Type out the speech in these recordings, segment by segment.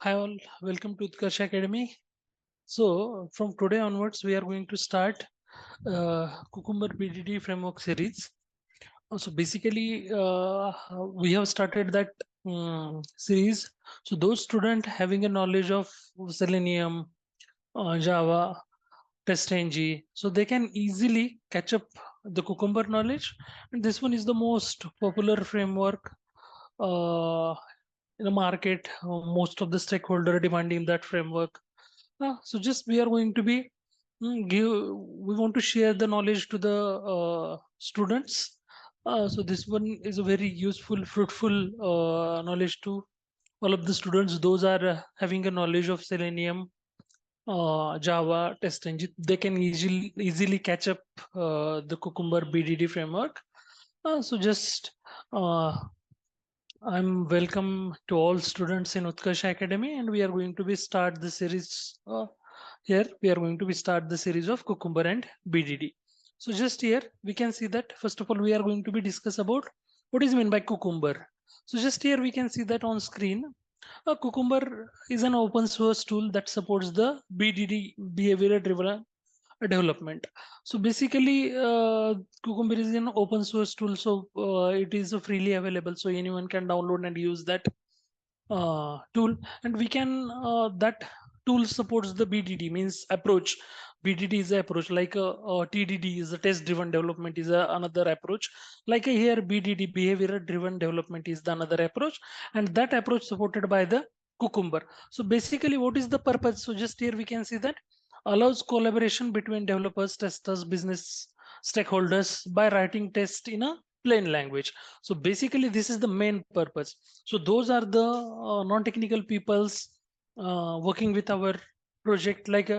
Hi all, welcome to Utkarsh Academy. So from today onwards, we are going to start Cucumber BDD framework series. So basically, we have started that series. So those students having a knowledge of Selenium, Java, TestNG, so they can easily catch up the Cucumber knowledge. And this one is the most popular framework uh, in the market. Most of the stakeholder demanding that framework. So just we are going to be we want to share the knowledge to the students. So this one is a very useful, fruitful knowledge to all of the students. Those are having a knowledge of Selenium, Java, TestNG. They can easily catch up the Cucumber BDD framework. So just I'm welcome to all students in Utkarsh Academy, and we are going to be start the series here. We are going to be start the series of Cucumber and BDD. So just here we can see that first of all we are going to be discuss about what is meant by Cucumber. So just here we can see that on screen. Cucumber is an open source tool that supports the BDD, behavior driven development. So basically, Cucumber is an open source tool, so it is freely available, so anyone can download and use that tool. And we can that tool supports the BDD, means approach. BDD is the approach, like TDD is the test driven development is another approach. Like here, BDD, behavior driven development, is the another approach, and that approach supported by the Cucumber. So basically, what is the purpose? So just here we can see that allows collaboration between developers, testers, business stakeholders by writing tests in a plain language. So basically, this is the main purpose. So those are the non-technical peoples working with our project, like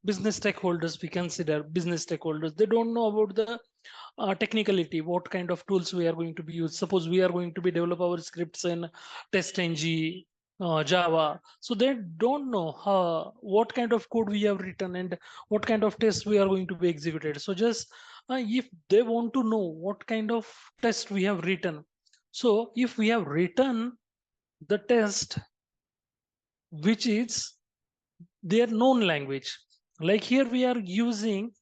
business stakeholders. We consider business stakeholders. They don't know about the technicality, what kind of tools we are going to be used. Suppose we are going to be develop our scripts in TestNG, Java. So they don't know what kind of code we have written and what kind of tests we are going to be executed. So just if they want to know what kind of test we have written, so if we have written the test which is their known language, like here we are using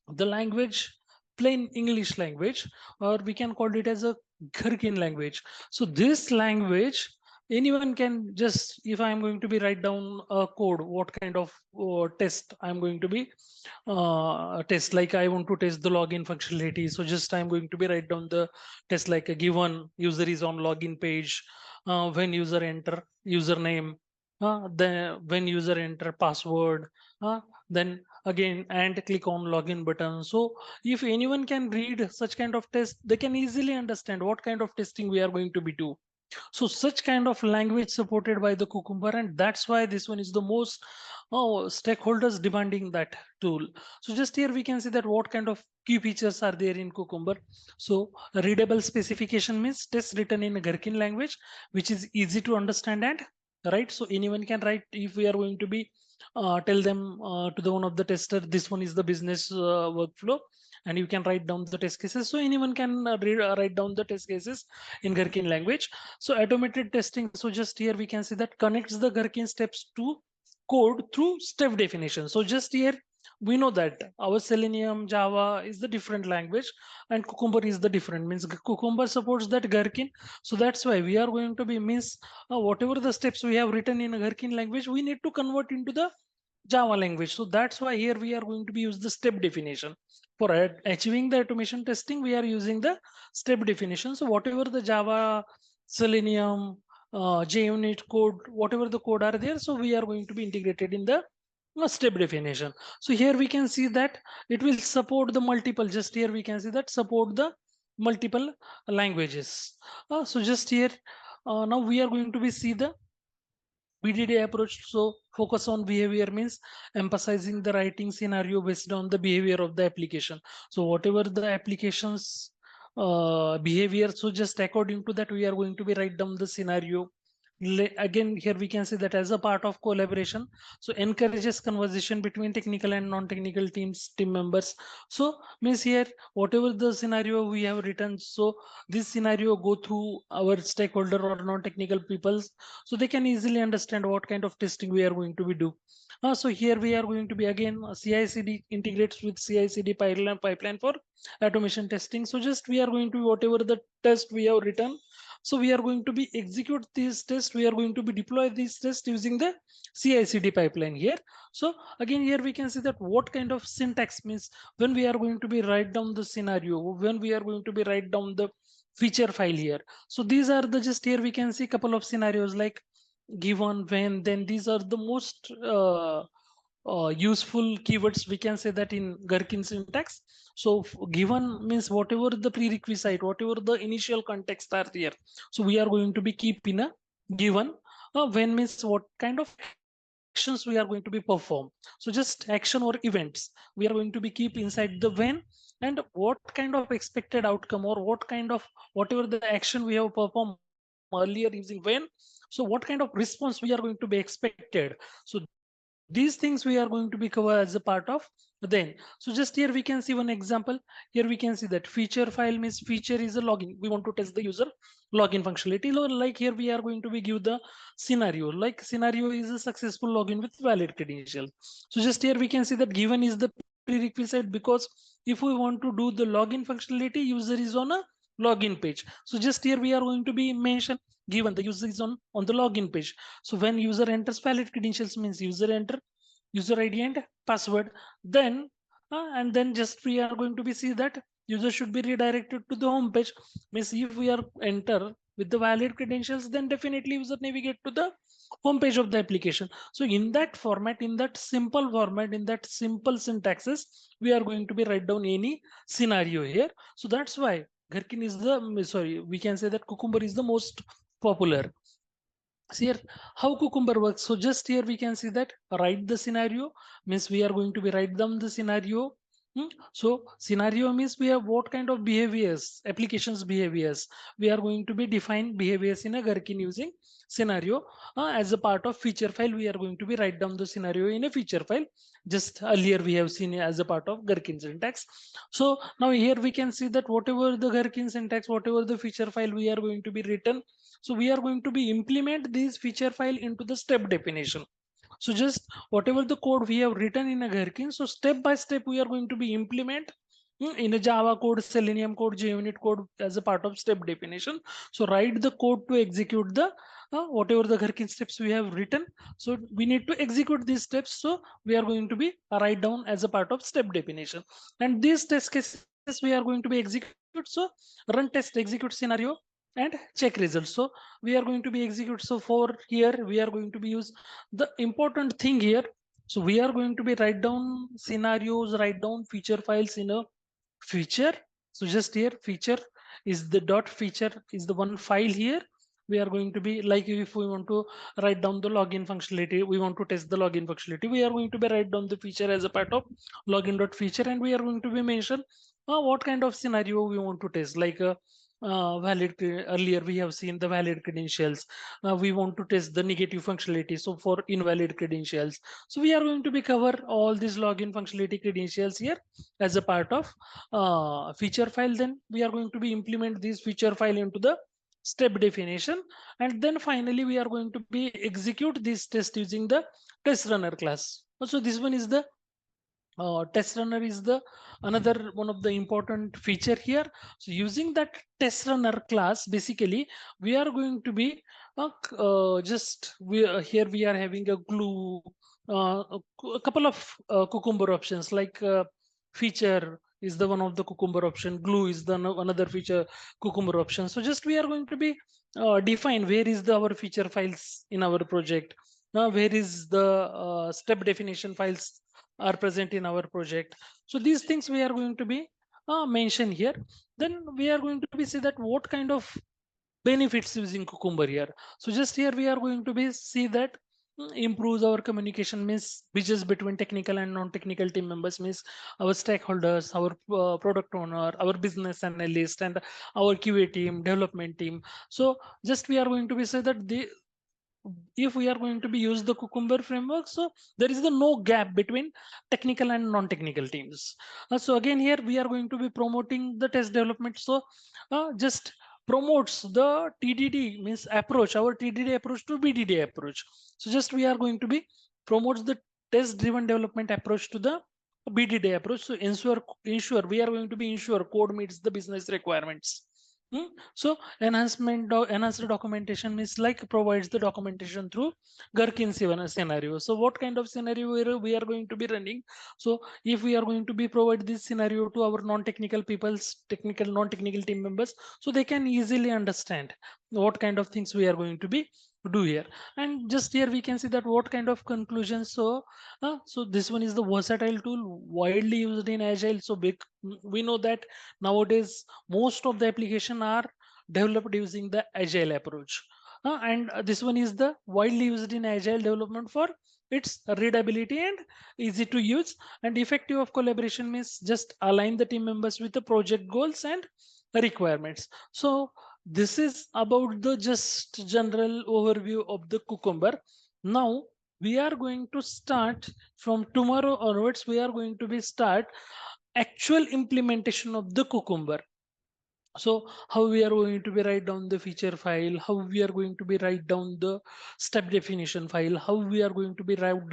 the language, plain English language, or we can call it as a Gherkin language. So this language, anyone can just, if I'm going to be write down a code, what kind of test I'm going to be test, like I want to test the login functionality. So just I'm going to be write down the test, like a given user is on login page, when user enter username, then when user enter password, then again and click on login button. So if anyone can read such kind of test, they can easily understand what kind of testing we are going to be do. So such kind of language supported by the Cucumber, and that's why this one is the most stakeholders demanding that tool. So just here we can see that what kind of key features are there in Cucumber. So readable specification means test written in Gherkin language, which is easy to understand and right. So anyone can write. If we are going to be tell them to the one of the tester, this one is the business workflow, and you can write down the test cases. So anyone can write down the test cases in Gherkin language. So automated testing. So just here we can see that connects the Gherkin steps to code through step definition. So just here we know that our Selenium, Java is the different language, and Cucumber is the different. Means Cucumber supports that Gherkin. So that's why we are going to be, means whatever the steps we have written in a Gherkin language, we need to convert into the Java language. So that's why here we are going to be use the step definition. For achieving the automation testing, we are using the step definition. So whatever the Java, Selenium, JUnit code, whatever the code are there, so we are going to be integrated in the step definition. So here we can see that it will support the multiple. Just here we can see that support the multiple languages. So just here, now we are going to be see the BDD approach. So focus on behavior means emphasizing the writing scenario based on the behavior of the application. So whatever the applications behavior, so just according to that we are going to be write down the scenario. again here we can see that as a part of collaboration, so encourages conversation between technical and non-technical team members. So means here whatever the scenario we have written, so this scenario go through our stakeholder or non-technical peoples, so they can easily understand what kind of testing we are going to be do. So here we are going to be again CI/CD integrates with CI/CD pipeline for automation testing. So just we are going to whatever the test we have written, so we are going to be execute these tests. We are going to be deploy these tests using the CI/CD pipeline here. So again, here we can see that what kind of syntax means when we are going to be write down the scenario, when we are going to be write down the feature file here. So these are the just here we can see couple of scenarios like given, when, then. These are the most useful keywords we can say that in Gherkin syntax. So given means whatever the prerequisite, whatever the initial context are there, so we are going to be keep in a given. When means what kind of actions we are going to be perform. So just action or events we are going to be keep inside the when, and what kind of expected outcome or what kind of whatever the action we have performed earlier using when, so what kind of response we are going to be expected. So these things we are going to be cover as a part of then. So just here we can see one example. Here we can see that feature file means feature is a login, we want to test the user login functionality. Like here we are going to be give the scenario, like scenario is a successful login with valid credentials. So just here we can see that given is the prerequisite, because if we want to do the login functionality, user is on a login page. So just here we are going to be mention given the user is on the login page. So when user enters valid credentials means user enter user ID and password, then and then just we are going to be see that user should be redirected to the home page. Means if we are enter with the valid credentials, then definitely user navigate to the home page of the application. So in that format, in that simple format, in that simple syntaxes, we are going to be write down any scenario here. So that's why Gherkin is the sorry, we can say that Cucumber is the most popular. See here how Cucumber works. So just here we can see that write the scenario means we are going to be write down the scenario. So scenario means we have what kind of behaviors, applications behaviors. We are going to be define behaviors in a Gherkin using scenario. As a part of feature file, we are going to be write down the scenario in a feature file. Just earlier we have seen as a part of Gherkin syntax. So now here we can see that whatever the Gherkin syntax, whatever the feature file we are going to be written, so we are going to be implement this feature file into the step definition. So just whatever the code we have written in a Gherkin, so step by step we are going to be implement in a Java code, Selenium code, JUnit code as a part of step definition. So write the code to execute the whatever the Gherkin steps we have written. So we need to execute these steps. So we are going to be write down as a part of step definition. And these test cases we are going to be execute. So run test, execute scenario, and check results. So we are going to be execute. So for here we are going to be use the important thing here. So we are going to be write down scenarios, write down feature files in a feature. So just here feature is the dot feature is the one file here. We are going to be like if we want to write down the login functionality, we want to test the login functionality, we are going to be write down the feature as a part of login dot feature, and we are going to be mention what kind of scenario we want to test, like earlier we have seen the valid credentials. We want to test the negative functionality, so for invalid credentials. So we are going to be cover all these login functionality credentials here as a part of feature file. Then we are going to be implement this feature file into the step definition, and then finally we are going to be execute this test using the test runner class. So this one is the test runner is the another one of the important feature here. So using that test runner class, basically we are going to be just we here we are having a glue, a couple of Cucumber options, like feature is the one of the Cucumber option, glue is the another feature Cucumber option. So just we are going to be define where is the our feature files in our project. Now where is the step definition files are present in our project. So these things we are going to be mentioned here. Then we are going to be see that what kind of benefits using Cucumber here. So just here we are going to be see that improves our communication, means bridges between technical and non-technical team members, means our stakeholders, our product owner, our business analyst, and our QA team, development team. So just we are going to be say that if we are going to be use the Cucumber framework, so there is the no gap between technical and non-technical teams. So again, here we are going to be promoting the test development. So just promotes the TDD means approach, our TDD approach to BDD approach. So just we are going to be promotes the test driven development approach to the BDD approach. So ensure we are going to be ensure code meets the business requirements. So enhanced documentation is like provides the documentation through Gherkin scenario. So what kind of scenario we are going to be running? So if we are going to be provide this scenario to our non-technical people's non-technical team members, so they can easily understand what kind of things we are going to be do here. And just here we can see that what kind of conclusions. So this one is the versatile tool widely used in agile. So big, we know that nowadays most of the application are developed using the agile approach. And this one is the widely used in agile development for its readability and easy to use. And effective of collaboration means just align the team members with the project goals and requirements. So this is about the just general overview of the Cucumber. Now we are going to start from tomorrow onwards. We are going to be start actual implementation of the Cucumber. So how we are going to be write down the feature file, how we are going to be write down the step definition file, how we are going to be write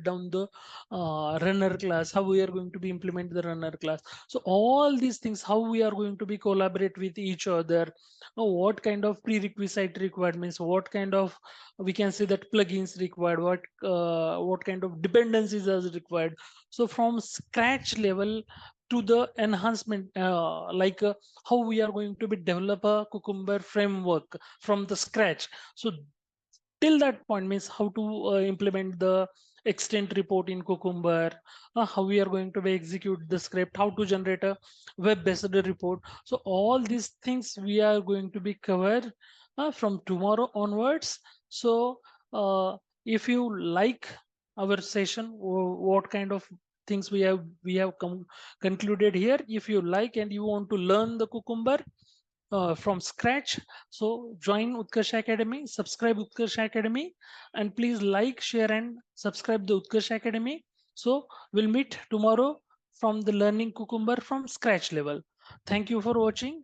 down the runner class, how we are going to be implement the runner class. So all these things, how we are going to be collaborate with each other, what kind of prerequisite requirements, what kind of, we can say that plugins required, what kind of dependencies are required. So from scratch level to the enhancement, how we are going to be develop a Cucumber framework from the scratch. So till that point means how to implement the extent report in Cucumber, how we are going to be execute the script, how to generate a web-based report. So all these things we are going to be covered from tomorrow onwards. So if you like our session, what kind of things we have concluded here. If you like and you want to learn the Cucumber from scratch, so join Utkarsh Academy, subscribe Utkarsh Academy, and please like, share, and subscribe the Utkarsh Academy. So we'll meet tomorrow from the learning Cucumber from scratch level. Thank you for watching.